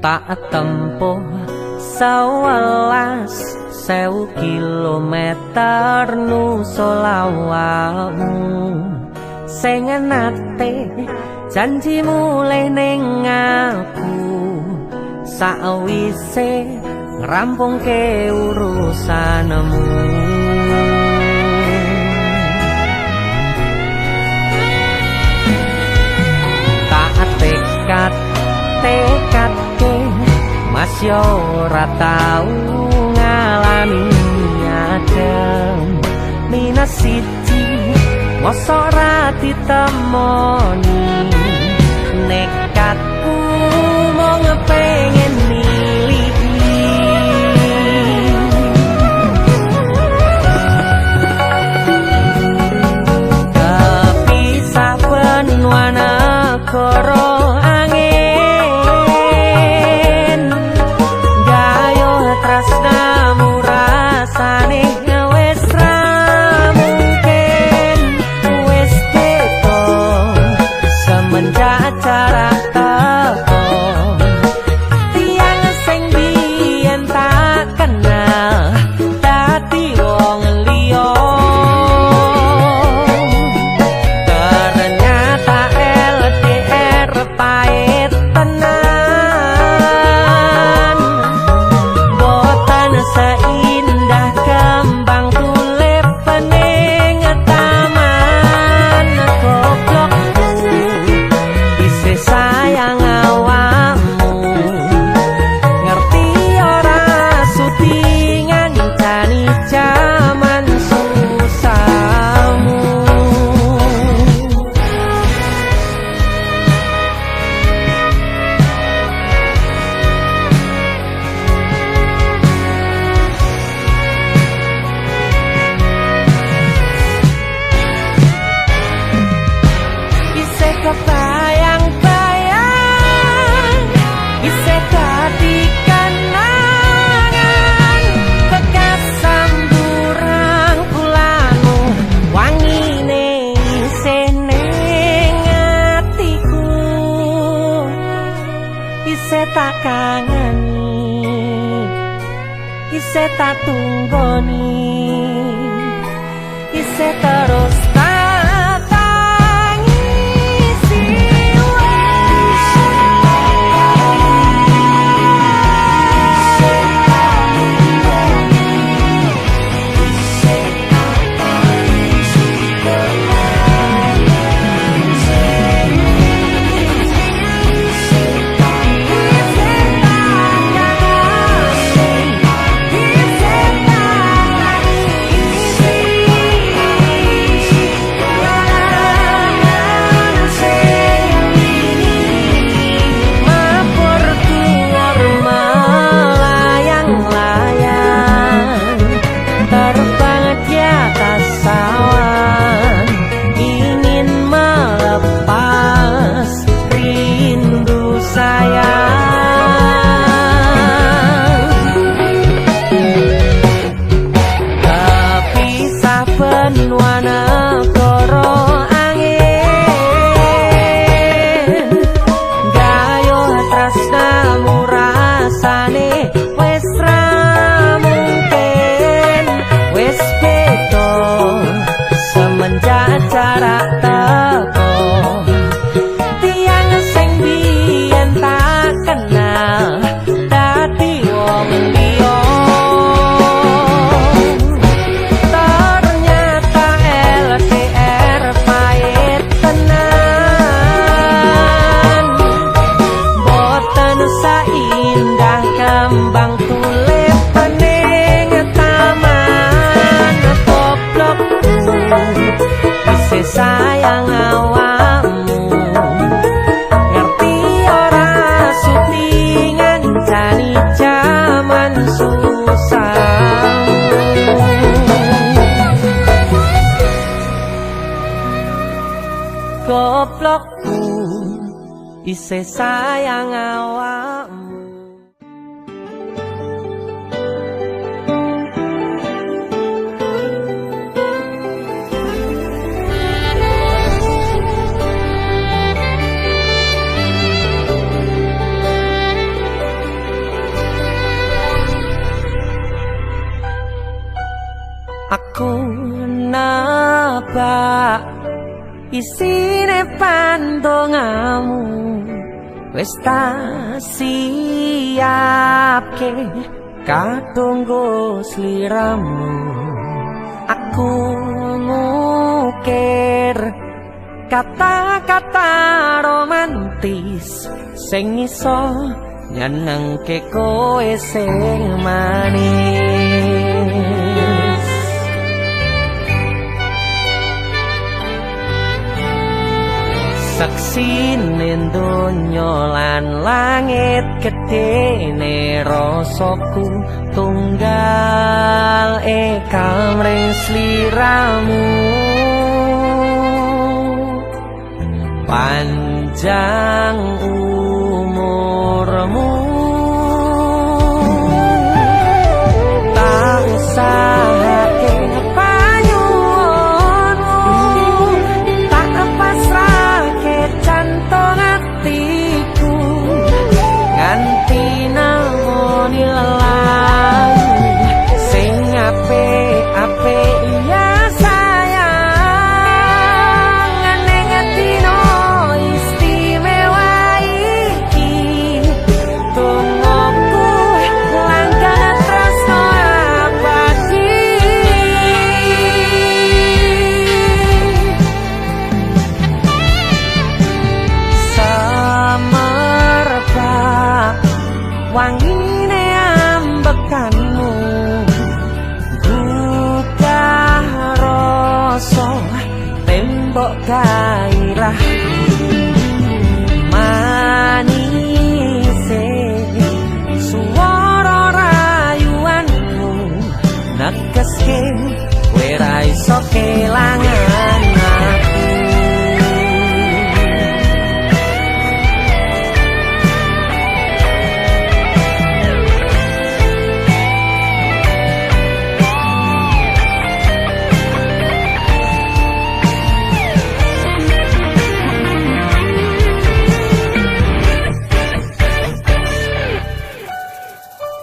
Tak tempuh 11.000 kilometer nusolawakmu sing nate janji mulih ning aku sakwise ngrampungke urusanmu. Tak tekadke Mas yo ora tau ngalami adem minus siji mosok ora ditemoni nekatku mau ngepengen miliki kepisah benua negara tak kangeni isih tak tunggoni isih terus goblokku isih sayang awakmu. isine pandongamu wis tak siapke katunggo sliramu. Aku ngukir kata-kata romantis sing iso nyenengke kowe sing manis. Saksine donya lan langit gedene rasaku tunggal kamring sliramu. Panjang umurmu tak usahake panyuwunmu, tak pasrahke jantung atiku nganti namoni lelayu sing apik-apik ya sayang. Neng dino istimewa iki tungguku langkah tresno abadi. Semerbak wangine ambekanmu gugah rasa tembok gairah manise suara rayuanmu negeske kowe ra iso kelangan aku.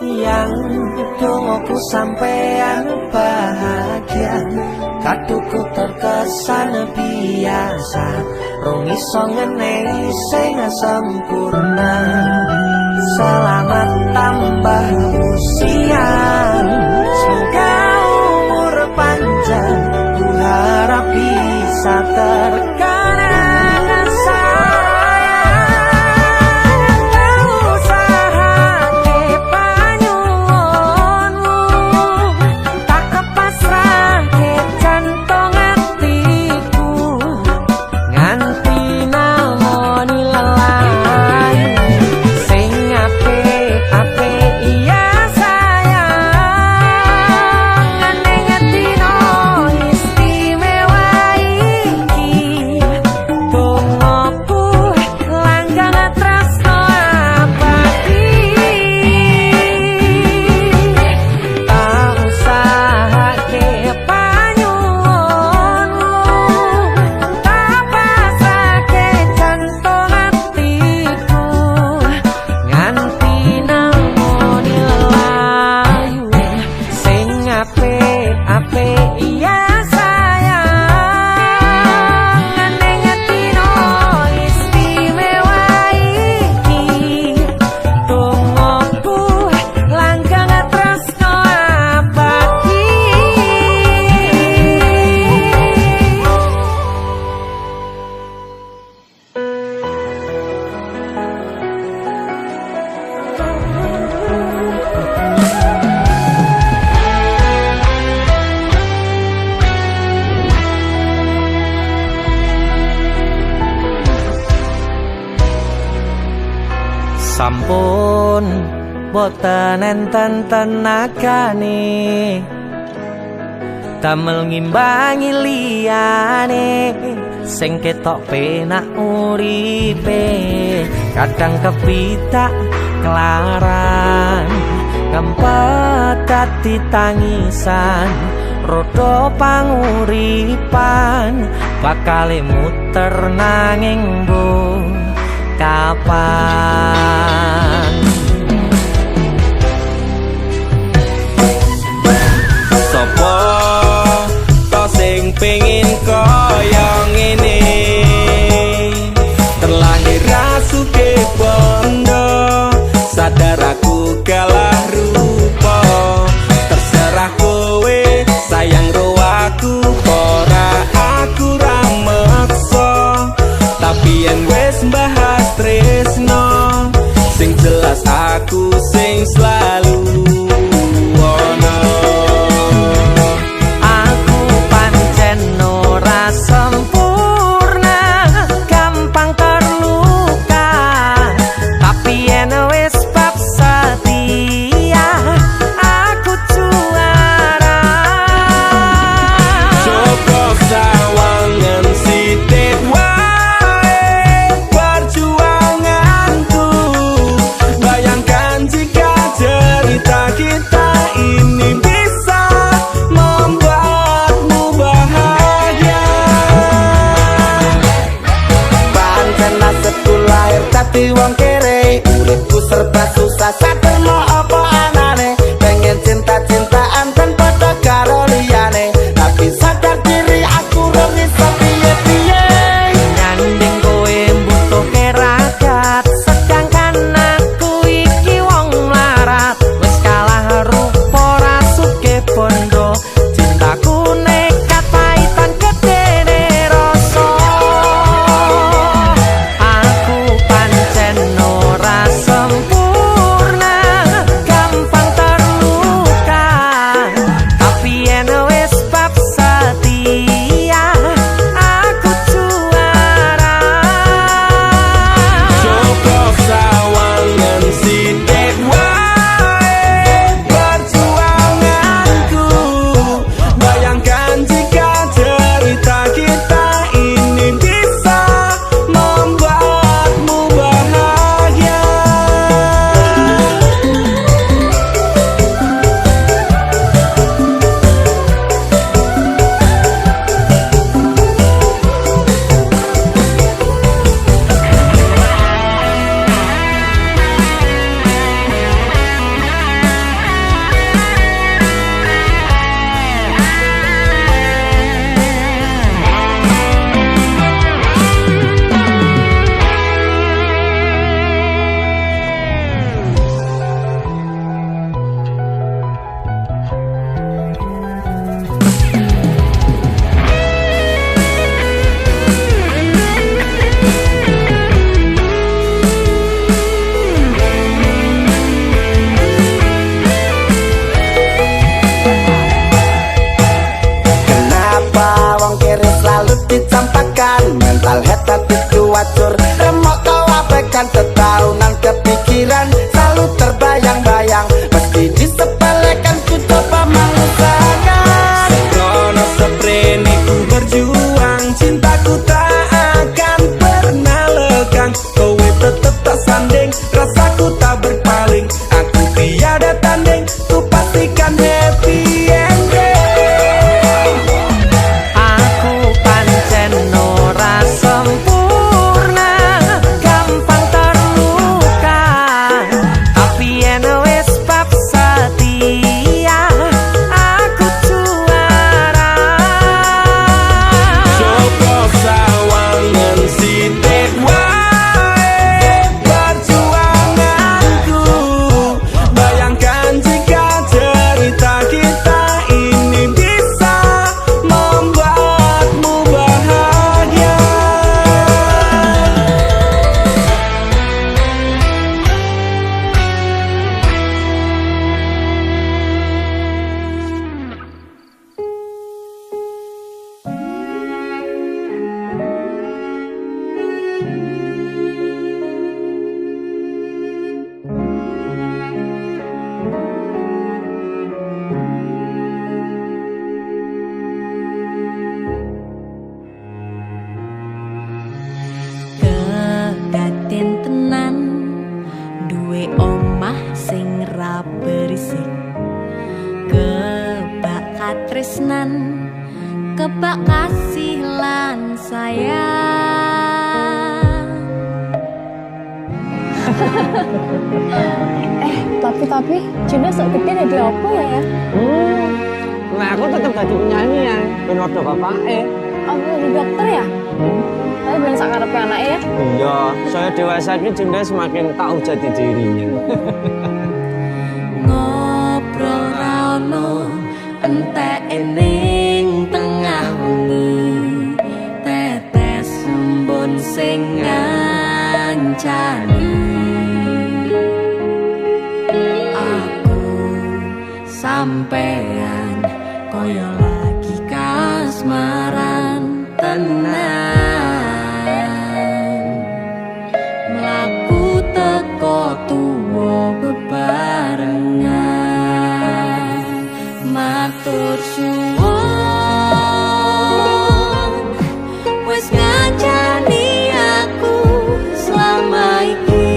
Yang dongoku sampean bahagia, kaduku terkesan biasa, rong iso ngenehi sing sempurna. Selamat tambah usia, semoga umur panjang, ku harap bisa terkenang sayang. Sampun boten enten tenagane damel ngimbangi liyane sing ketok penak uripe. Kadang kepitak kelaran ngempet dadi tangisan, rodo panguripan bakale muter nanging mbuh kapan. Sopo to sing pengin kaya ngene, sadar aku kalah rupa. Terserah kowe sayang ro aku ora aku ra meksa. Tapi yen wis bahas tresno sing jelas aku sing selalu ono. Aku pancen ora sempurna, gampang terluka. Tapi yen wis bab setia, aku juara. Coba sawangan sithik wae perjuanganku. Bayangkan jika cerita kita ini bisa membuatmu bahagia. Pancen nasibku lahir dadi wong kere, uripku serba susah saterno apa anane. Pengen cinta-cintaan tanpa karo liyane, tapi sadar diri aku ora bisa piye-piye. Nyanding kowe mbutuhke ragat, sedangkan aku iki wong mlarat. Wis kalah rupa ra sugih bondo, cintaku nekat paitan gedene rasa. Aku pancen ora sempurna, gampang terluka. Tapi yen wis bab setia, aku juara. Coba sawangan sithik wae perjuanganku. Bayangkan jika cerita kita ini bisa membuatmu bahagia. Kenapa wong kiri selalu dicampakkan? Mental head tapi kuacur, remok kau abaikan. Setaunan kepikiran selalu terbayang-bayang, meski disepelekan ku coba mengusahakan. Sekono seprene ku berjuang, cintaku tak akan pernah lekang. Kowe tetep tak sanding, rasaku tak berpaling. Aku tiada tanding, ku pastikan happy ending. Aku pancen ora sempurna, gampang terluka. Tapi yen wis bab setia, aku juara. Coba sawangan sithik wae perjuanganku. Bayangkan jika cerita kita ini bisa membuatmu bahagia. Kedaden tenan duwe omah sing ra berisik. Kebak katresnan, kebak kasih lan sayang. Tapi Juna sok gede jadi apa ya? Nah aku tetep jadi penyanyi ya, ben waduh bapake. Apa jadi dokter ya? Tapi ben sakarepe anake ya. Iya, saya dewasa ini Dinda semakin tahu jati dirinya. Ngobrol rano entek ning tengah wengi, tetes embun sing ngancani. Aku sampean koyo lagi kasmaran tenan, mlaku teko tuwa bebarengan, matur suwun wis ngancani aku selama iki,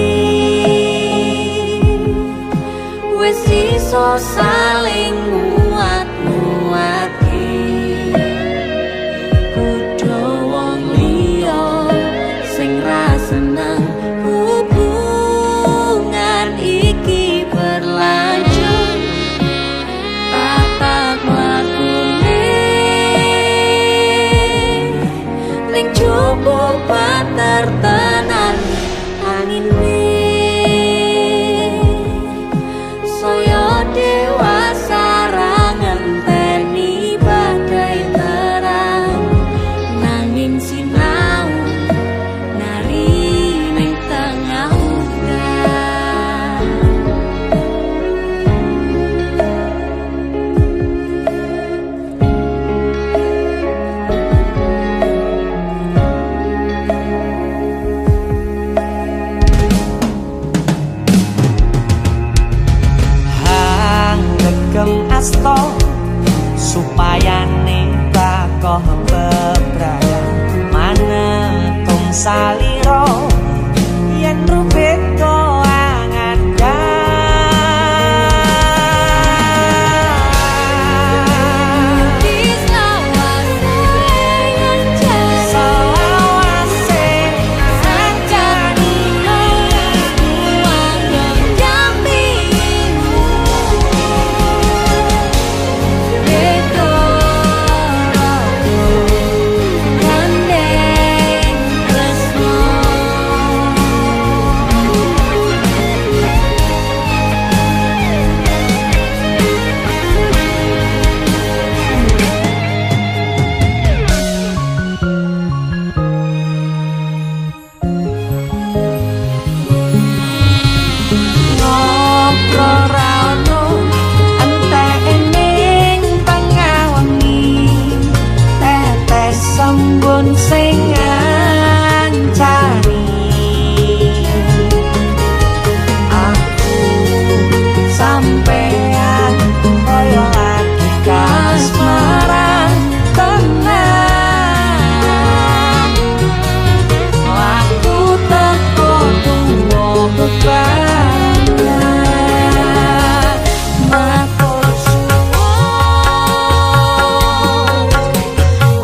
wis iso saling nguat-nguati. Kudu wong liya sing ra seneng hubungan iki berlanjut, tatap lakune ning cukup patertenan angin saya dewasa ra ngenteni badai terang, nanging sinau nari ning tengah udan. Gem asto supaya nikakoh bebrayan manetung saliro yen rubet angan sing ngancani. Aku sampean koyo lagi kasmaran tenan, aku teko tuwa bebarengan, matur suwun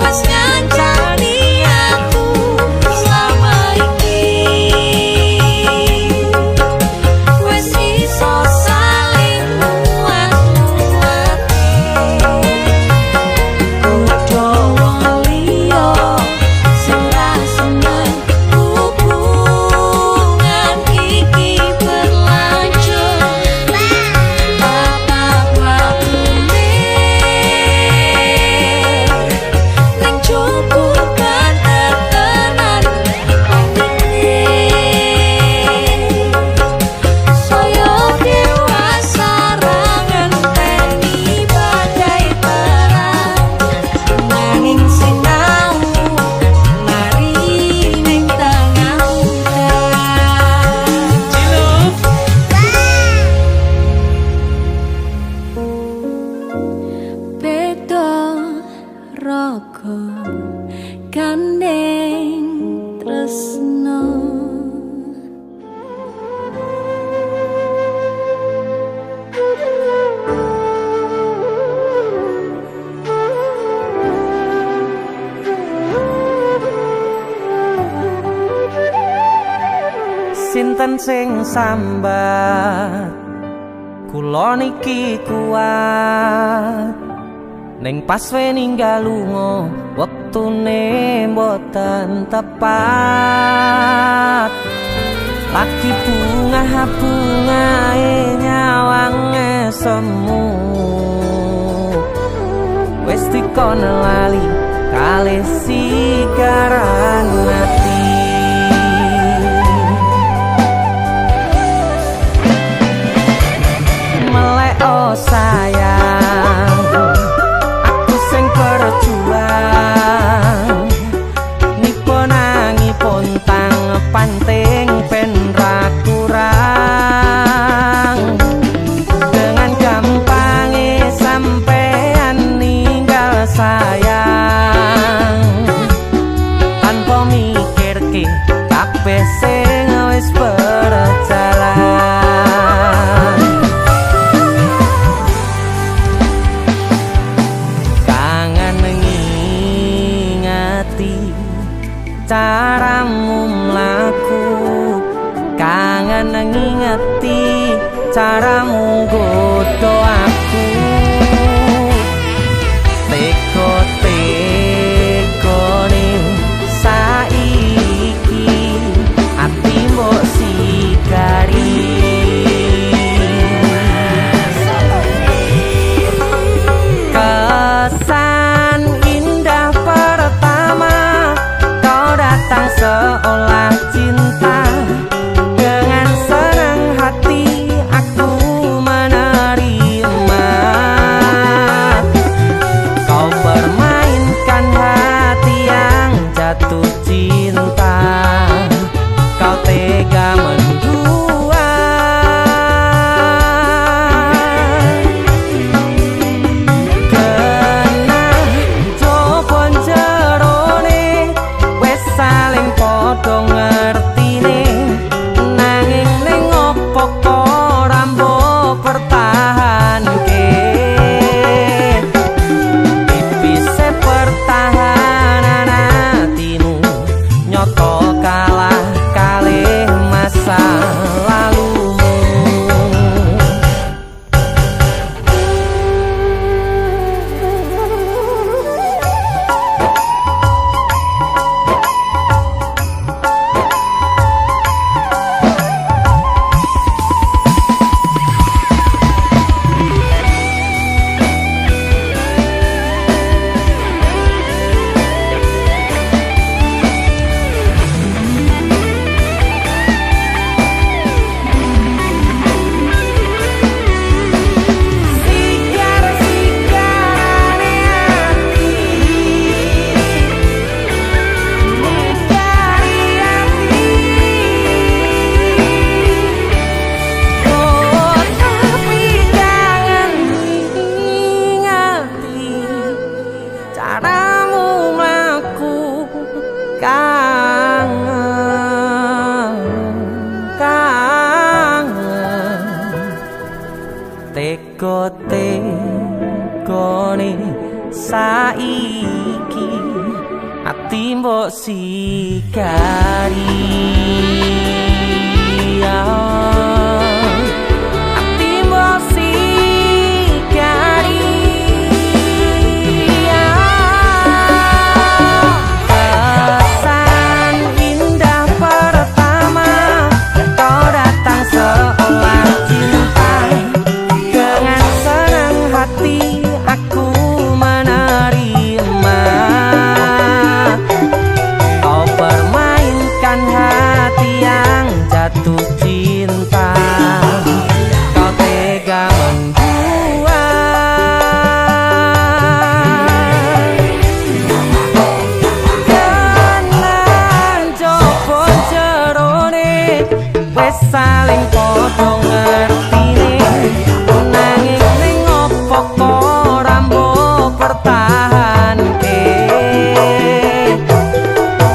wis ngancani aku selama iki, wis iso saling nguat-nguati. Kudu wong liya sing ra seneng hubungan iki berlanjut, tatap lakune ning cukup patertenan saya dewasa ra ngenteni badai terang, nanging sinau mari ning tengah udan. Beda raga gandeng tresno. Sinten sing sambat kula niki kuat ning pas we ninggal lunga waktune mboten tepat. Lagi bunga-bungae nyawange semu, wis dikono lali kalih sikaran ati. Melek oh sayang, aku sing berjuang, nipo nangipun tang panting ben ra kurang. Dengan gampangnya sampean ninggal sayang, tanpa mikirke kabeh sing wis berjalan. Kangen ngingati caramu mlaku, kangen ngingati caramu godho aku. Teko-tekone saiki ati mbok sikari. Kesan indah pertama kau datang seolah cinta. Dengan senang hati aku menerima. Kau permainkan hati yang jatuh cinta. Kau tega mendua. Kena jopon jerone wes saling podo ngertine. Nanging ning opo kok rambo pertahanke. Tipise pertahanan hatimu nyoto kalah kalih masa lalumu. Sigar-sigarane hati, dari hati. Oh tapi jangan ingati caramu mlaku. Kangen, kangen. Teko-tekone saiki ati mbok sikari. Ati mbok sikari. Kesan indah pertama kau datang seolah cinta. Dengan senang hati aku menerima. Kau permainkan hati yang jatuh cinta. Kau tega membuat. Kanan jopon jerone wes saling podo ngertine. Nanging ning opo kok rambo pertahanke.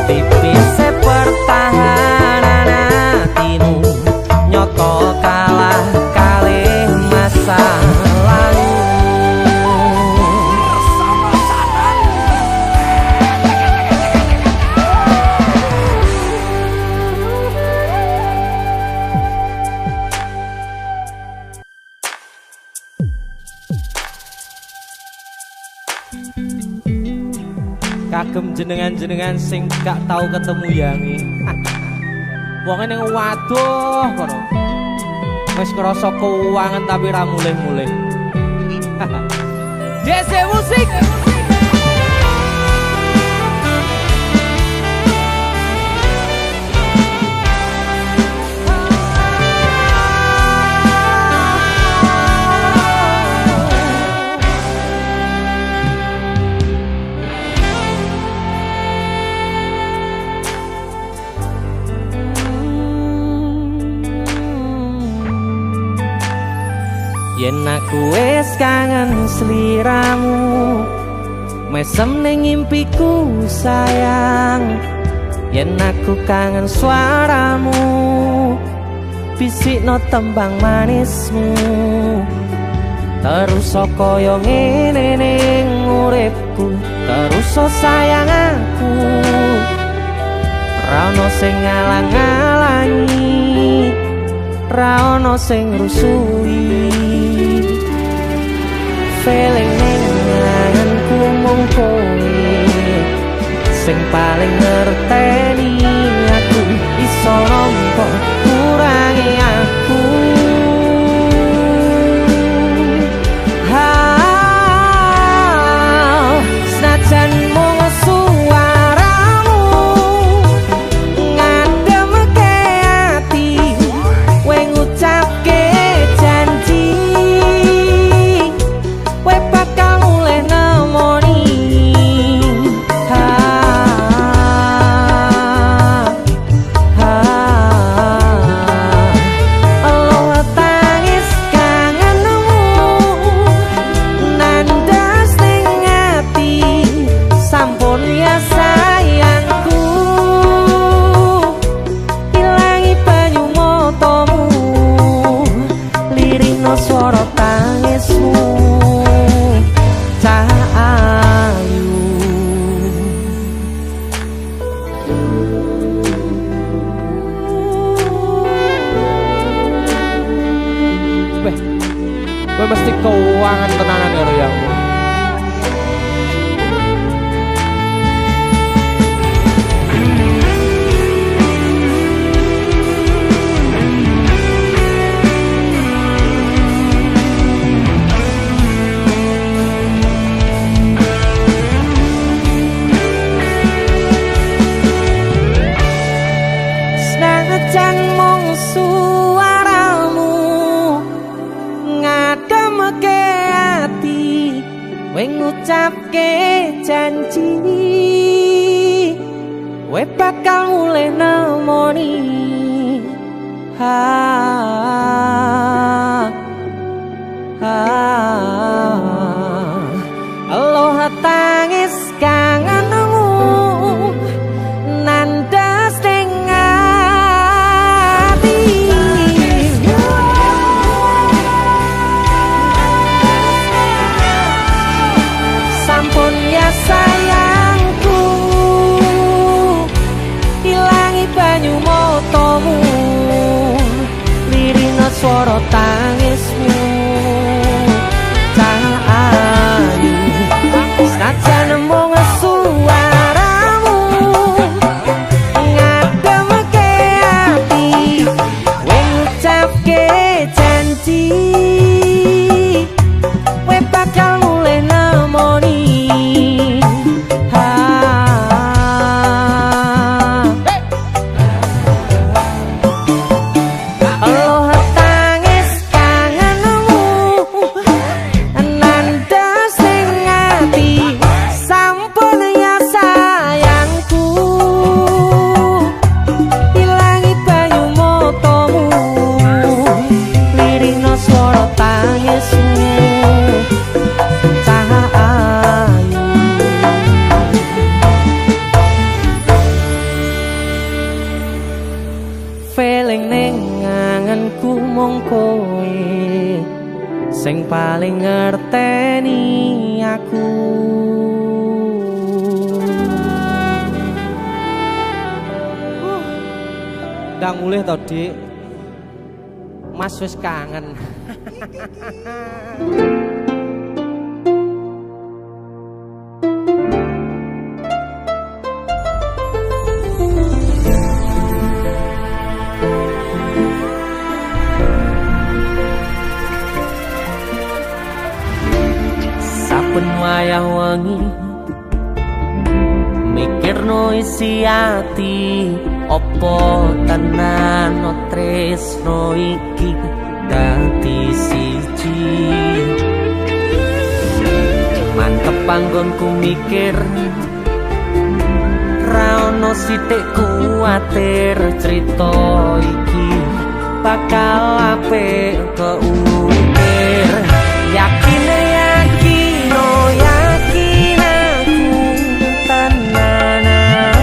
Tipise pertahanan hatimu nyoto kalah kalih masa lalu. kagem jenengan-jenengan sing gak tau ketemu yangi. Wong ning waduh kono. Wis ngrasa keuangan tapi ra mulih-mulih. DC musik. Yen aku wis kangen sliramu, mesem ning impiku sayang. Yen aku kangen suaramu, bisikno tembang manismu. Terus kaya ngene ning uripku, terus sayang aku. Ra ono sing ngalang-alangi, ra ono sing rusui. Feeling ning ngangenku mung kowe sing paling ngerteni aku. Iso nampa kurangi aku. Senajan mung suaramu ngademke ati, kowe ngucapke janji kowe bakal mulih nemoni. Allah tangis kangenmu nandas ning ati, sampun ya sayangku. Ilangi banyu matamu, lirino swara tangismu. Cahayu kowe mesti keuangan tenanan karo yang senajan mung suaramu ngademke ati, kowe ngucapke janji kowe bakal mulih nemoni. Allah tangis kangenmu nandas ning ati. Sampun ya sayangku, ilangi banyu matamu, lirino swara tangismu. Cahayu senajan mung suaramu ngademke ati, kowe ngucapke janji kowe bakal mulih nemoni. Allah tangis kangenmu nandas ning ati, sampun ya sayangku. Ilangi banyu matamu, lirino swara tangismu. Cahayu feeling ning ngangenku mung kowe sing paling ngerteni aku. Ndang mulih to, Dik. Mas wis kangen. saben wayah wengi mikirno isi ati opo tenan tresno iki dadi siji mantep panggonku mikir ra ono sithik kuwatir crita iki bakal apik keukir yakin yakin oh yakin aku tenanan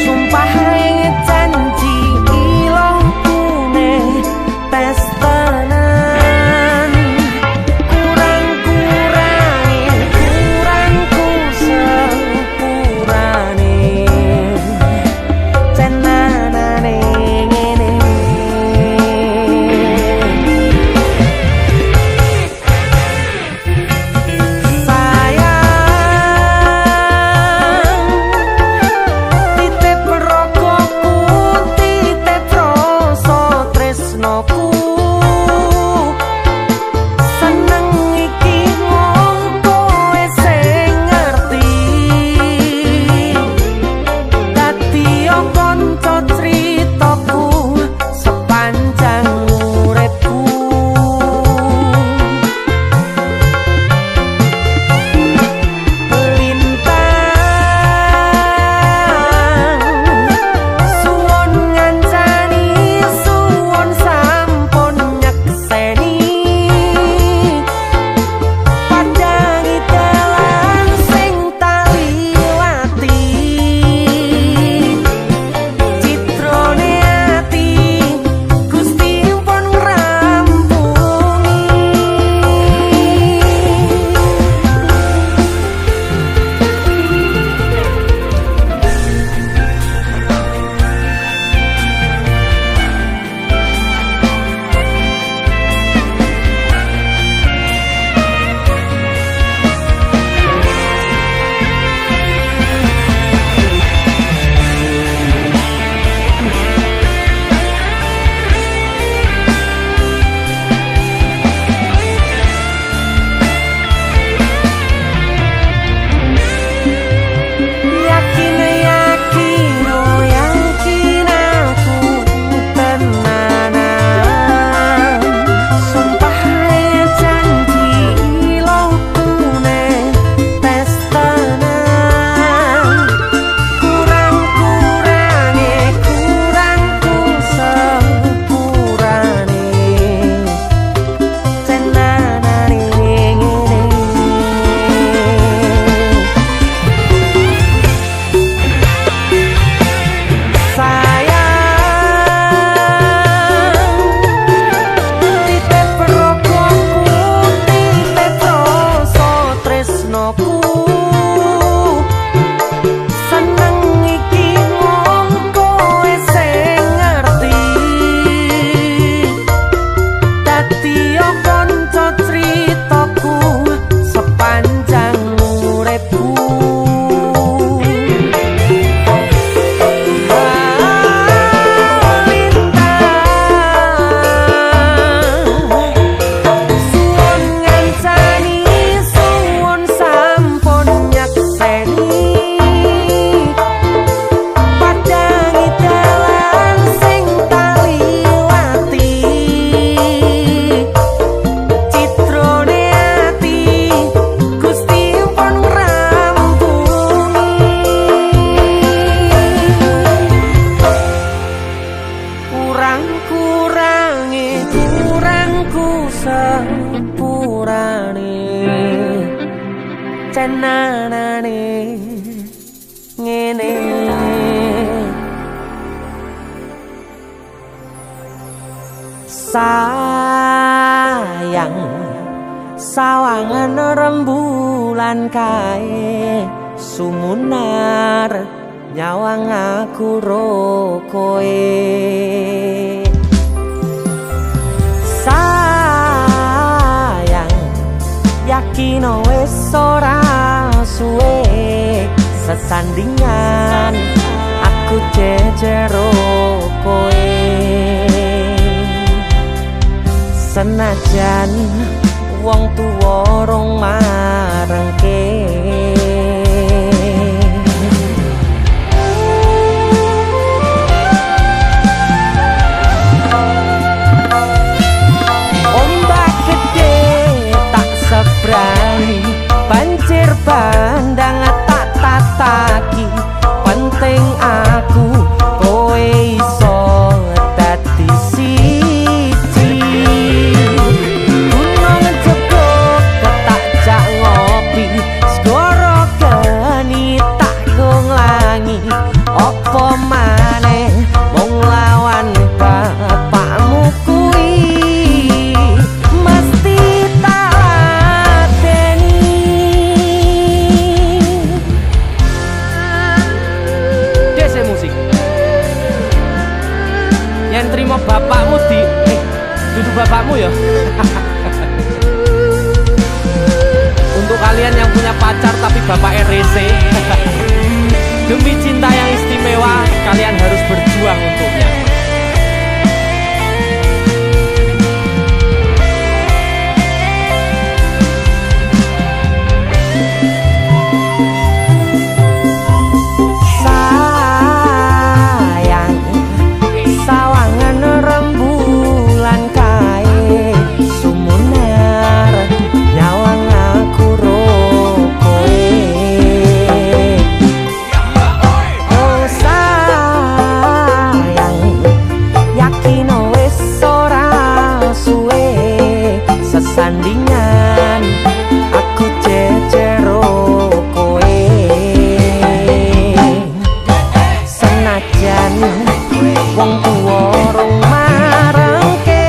sumpah ing janji ilongku ne tes tenan kurangku sepurane tenanane ngene tenanane ngene sayang sawangan rembulan kae sumunar nyawang aku ro koe yakin wis ora suwe sesandingan aku jejero koe senajan wong tuwa rong marengke. Ombak gede tak sebrani, banjir bandang tak tataki. Penting aku kowe iso dadi siji. Gunung jebuk tak jak ngopi, segara geni tak nglangi. Apa maneh mung lawan bapakmu kuwi, mesti tak lateni. Dese musik yang terima bapakmu di duduk bapakmu ya. Untuk kalian yang punya pacar tapi bapaknya rese, demi cinta yang istimewa kalian harus berjuang untuknya. Sayang, sawangan rembulan kae sumunar nyawang aku rokoe. Oh sayang, yakin wis ora suwe sesandingan aku jejero kowe. Senajan wong tuwa rong marengke.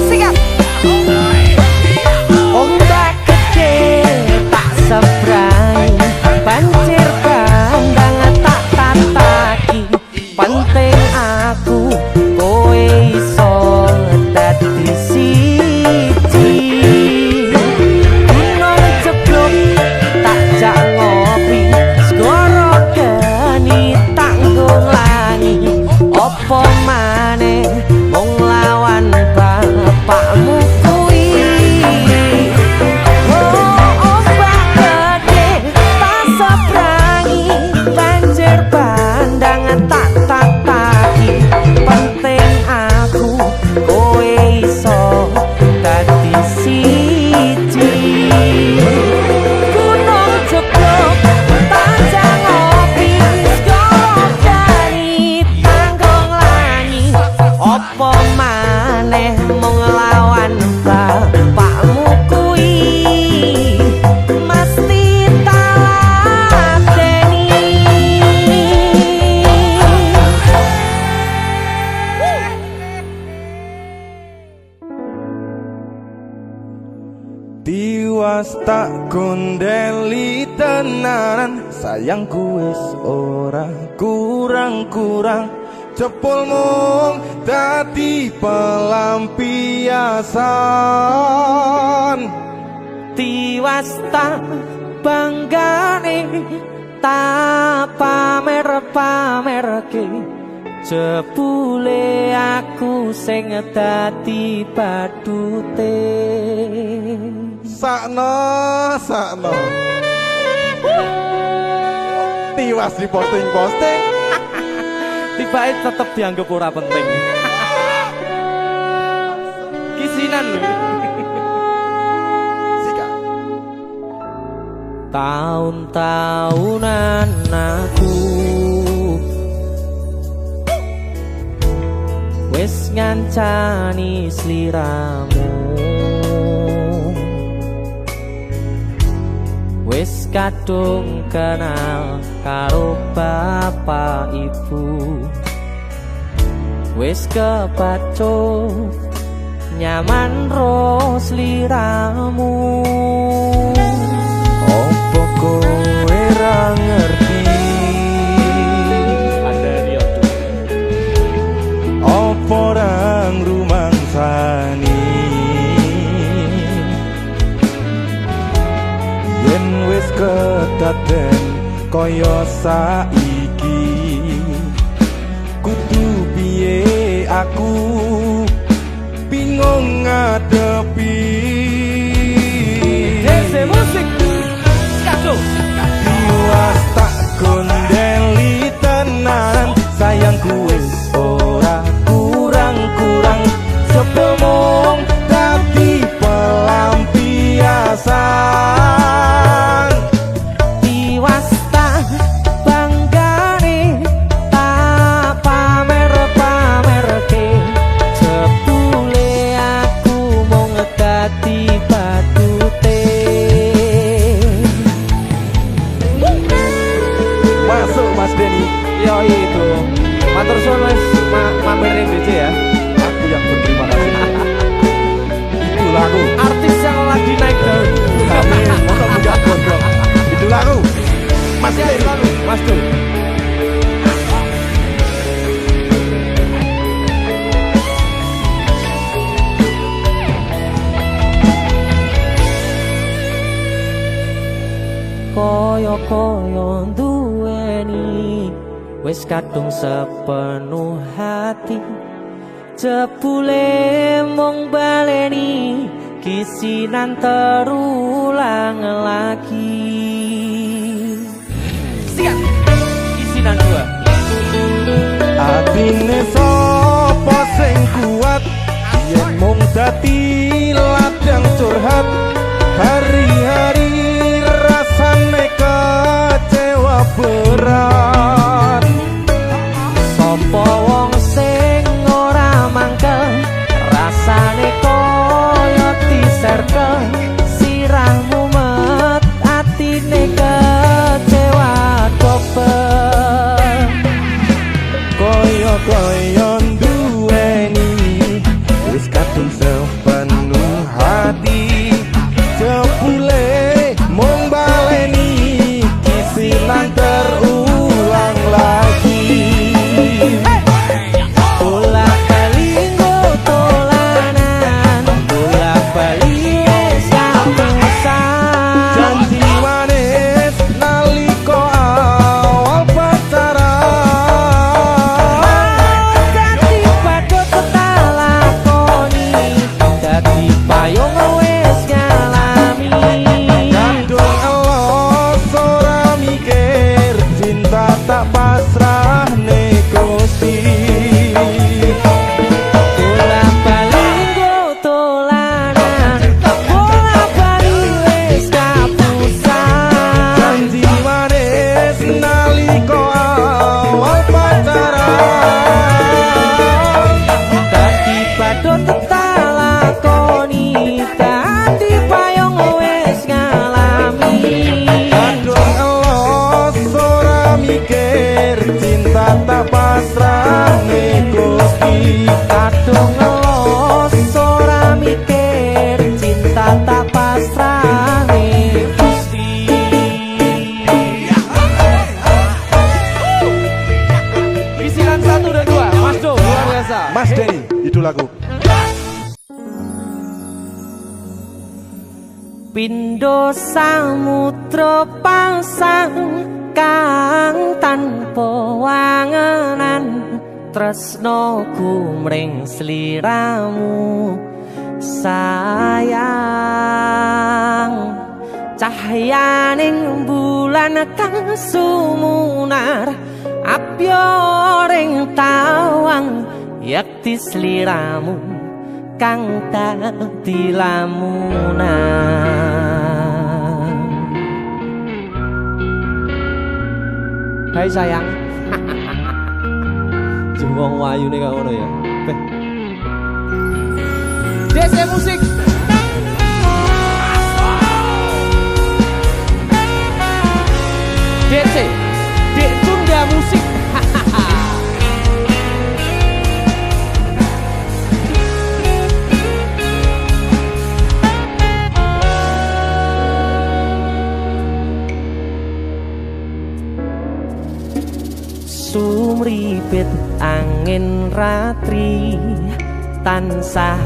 Sikap ombak gede tak sebrani, banjir bandang tak tataki. Penting aku kowe iso dadi siji. Gunung jeblok tak jak ngopi, segara geni tak nglangi. Apa maneh mung lawan bapakmu kuwi. Oh ombak gede tak sebrani, banjir bandang tak tataki. Penting aku kowe iso dadi siji. Gunung jeblok tak jak ngopi, segara geni tak nglangi. Apa maneh mung lawan bapakmu kuwi, mesti tak lateni. Tiwas tak gondeli tenanan, sayangku wis ora kurang-kurang. Jepul mung dadi pelampiasan. Tiwas tak banggane, tak pamer-pamerke. Jebule aku sing dadi badute. Sakno Tiwas di posting-posting, Tibae tetep dianggap ora penting. Kisinan lho. Sika Tahun-tahunan aku wis ngancani sliramu, wis kadung kenal karo bapak ibu, wis kepacut nyaman ro sliramu. opo kowe ra ngerti, opo ra ngrumangsani yen wis kedaden kaya saiki. Kudu piye aku ngadepi DC Musik Skado tiwas tak gondeli tenan sayangku wis ora kurang-kurang sebelum dadi pelampiasan tiwas tak banggane tak pamer-pamerke jebule aku mung dadi batute masuk Mas Denny. yo itu matur suwun wis mampir ning DC ya. Aku yang berterima kasih. Itu lagu Artis yang lagi naik daun. amin untuk menjadi gondrong. Itu lagu Mas Denny. Mas Dul. Koyo-koyo duweni wis kadung sepenuh hati jebule mung baleni kisinan terulang lagi. Siap kisinan dua. Atine sapa sing kuat yen mung dadi ladang curhat hari-hari rasane kecewa berat Sopo wong sing ora mangkel rasane koyo diserkel sirahmu met atine kecewa dobel koyo duweni wis kadung sepenuh hati jebule mung baleni kisinan terulang lagi bolak-balik tolanan bolak-balik samusan janji manis nalika awal pacaran dadi padha tak lakoni dadi payung wis ngalami kadung elos ora mikir cinta tak pasrah Gusti bolak-balik tolanan bolak-balik wis kapusan janji manis nalika awal pacaran dadi padha tak lakoni dadi payung wis ngalami kadung elos ora mikir cinta tak pasrah Gusti kadung ngelos ora mikir cinta tak pasrah Gusti. Isilan 1 dan 2 Mas Do luar biasa. Mas Denny itu lagu Pindo samudra pasang kang tanpa wangenan tresnoku mring sliramu sayang cahyaning bulan kang sumunar apyoring tawang yakti sliramu kang dadi lamunan. Hai sayang. Jengwong wayu nih ngono ya. DC Musik. DC Dek Tunda Musik. Sumripit angin ratri tansah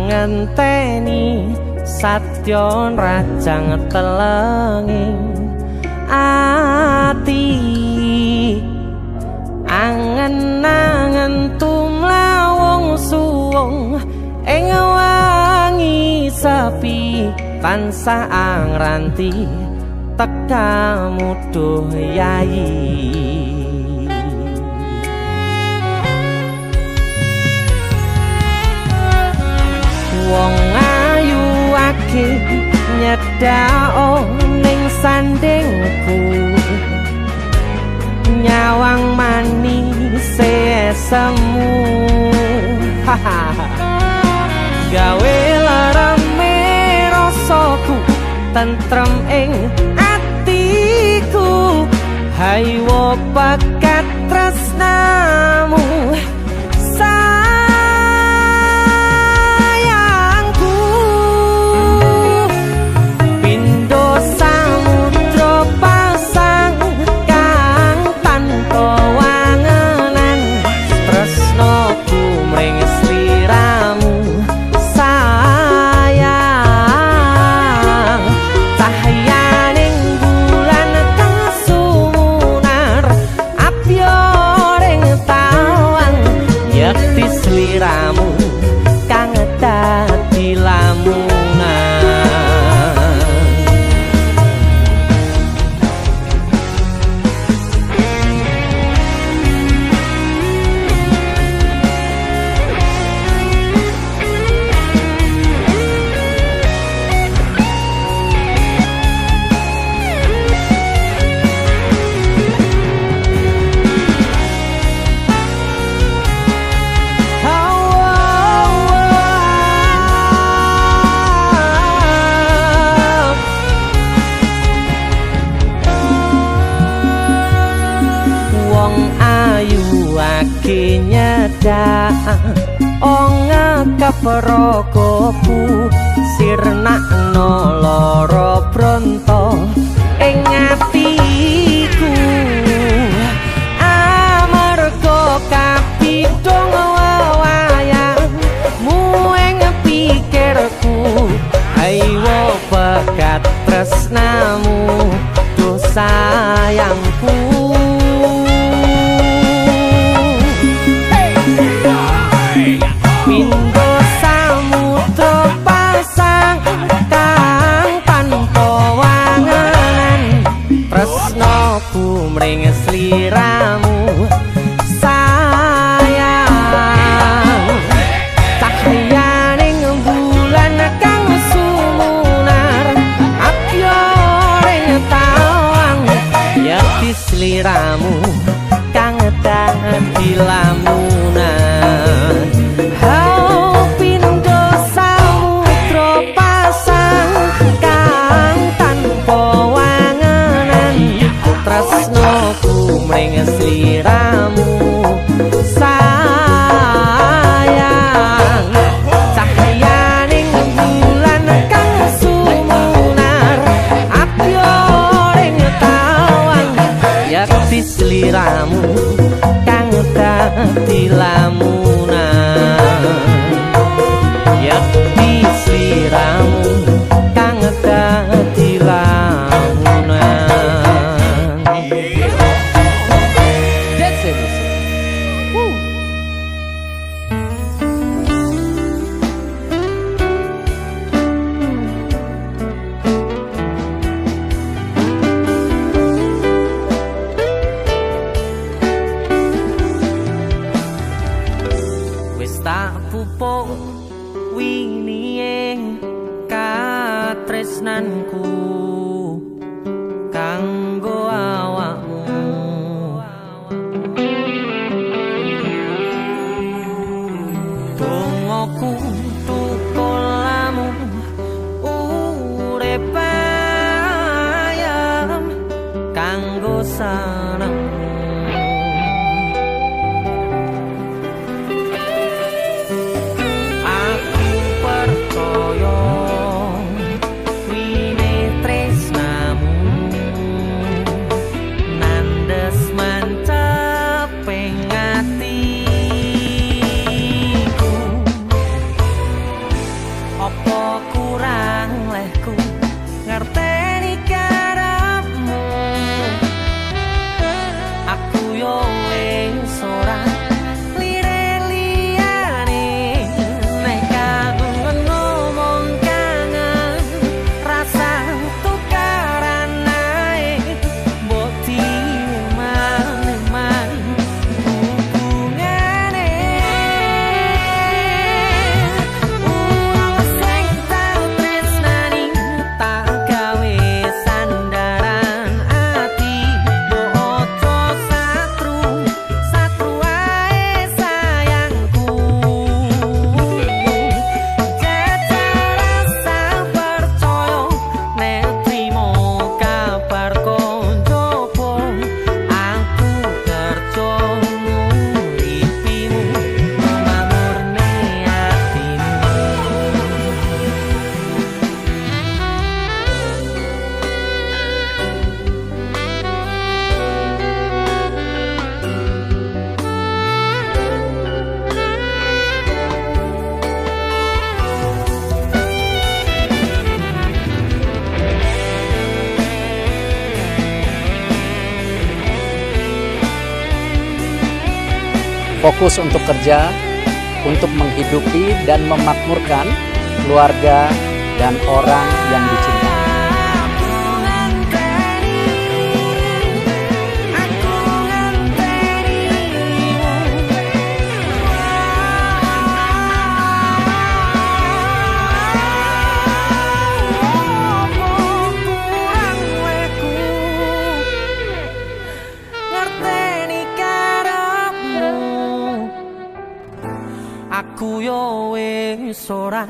ngenteni satya rajang telenging ati angen-angen tumlawung suwung ing tansah angranti tekamu duh yayi. Wong ayu akeh nyedhak ning sandingku, nyawang manis semu gawe larame rasaku tentrem ing atiku. Haywo bakat tresnamu sayangku, pindo samudra pasang kang tanpa wangenan. Tresnoku mring sliramu sayang, cahayaning bulan kang sumunar apyoring tawang. Yekti sliramu kang dadi lamunan. Nyedak ngekaprokoku sirnakno lara bronto ing atiku. Amarga kapidhong wayangmu ing pikirku. Haywo bakat tresnamu duh sayangku. Pindo samudra pasang kang tanpa wangenan. Tresnoku mring sliramu sayang, cahayaning bulan kang sumunar apyoring tawang. Yekti sliramu kang dadi lamunan. Pindo samudra pasang kang tanpa wangenan. Tresnoku mring sliramu sayang, cahayaning bulan kang sumunar apyoring tawang. Yekti sliramu kang dadi lamunan. Yakti sliramu kang dadi lamunan. That's it. Woo. Wis tak pupuk winihe katresnanku kanggo awakmu. Dongoku tukulamu urip ayam kanggo seneng. fokus untuk kerja, untuk menghidupi dan memakmurkan keluarga dan orang yang dicintai. Aku yo wis ora